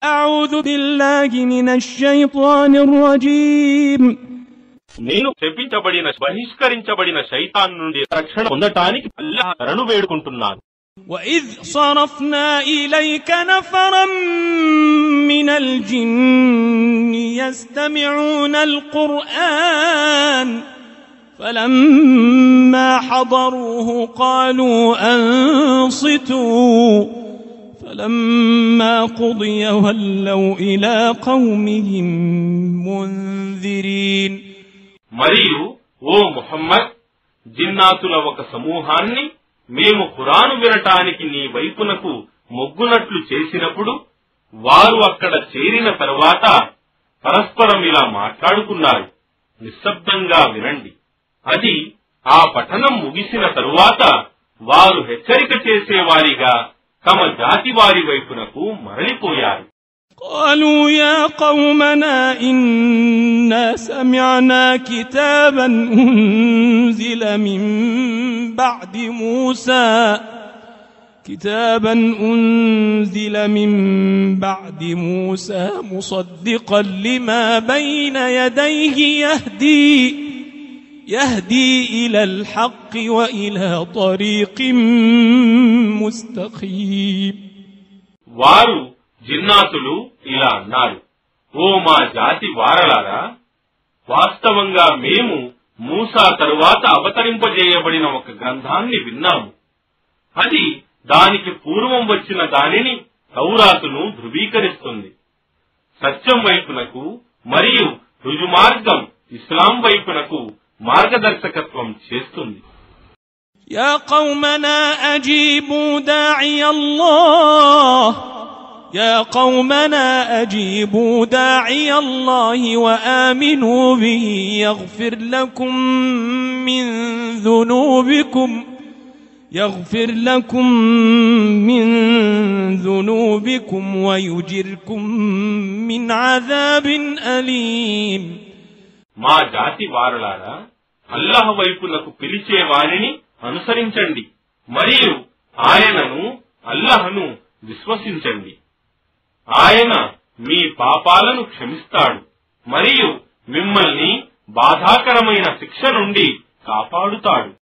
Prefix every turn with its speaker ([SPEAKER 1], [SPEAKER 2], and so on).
[SPEAKER 1] أعوذ بالله من الشيطان الرجيم
[SPEAKER 2] నేను శపించబడిన బహిష్కరించబడిన శైతాన్ నుండి రక్షణ పొందటానికి అల్లాహ్ శరణు వేడుకుంటున్నాను.
[SPEAKER 1] وإذ صرفنا إليك نفرا من الجن يستمعون القرآن فلما حضروه قالوا أنصتوا فلما قضي ولوا إلى قومهم منذرين.
[SPEAKER 2] మరియు ఓ ముహమ్మద్, జిన్నాతుల ఒక సమూహాన్ని మేము ఖురాను వినటానికి నీ వైపునకు మొగ్గునట్లు చేసినప్పుడు వారు అక్కడ చేరిన తరువాత పరస్పరం ఇలా మాట్లాడుకున్నారు, నిశ్శబ్దంగా వినండి. అది ఆ పఠనం ముగిసిన తరువాత వారు హెచ్చరిక చేసేవారిగా తమ జాతి వారి వైపునకు మరలిపోయారు.
[SPEAKER 1] قالوا يا قومنا إنا سمعنا كتابا أنزل من بعد موسى مصدقا لما بين يديه يهدي إلى الحق وإلى طريق مستقيم.
[SPEAKER 2] వారు జిన్నాతులు ఇలా అన్నారు, ఓ మా జాతి వారలారా, వాస్తవంగా మేము మూసా తరువాత అవతరింపజేయబడిన ఒక గ్రంథాన్ని విన్నాము. అది దానికి పూర్వం వచ్చిన దానిని తౌరాతును ధృవీకరిస్తుంది. సత్యం వైపునకు మరియు రుజుమార్గం ఇస్లాం వైపునకు మార్గదర్శకత్వం చేస్తుంది.
[SPEAKER 1] يا قومنا أجيبوا داعي الله وآمنوا به يغفر لكم من ذنوبكم ويجركم من عذاب أليم.
[SPEAKER 2] మా జాతి వారలారా, అల్లాహ్ వైపునకు పిలిచే వారిని అనుసరించండి మరియు అల్లాహ్ను విశ్వసించండి. ఆయన మీ పాపాలను క్షమిస్తాడు మరియు మిమ్మల్ని బాధాకరమైన శిక్ష నుండి కాపాడుతాడు.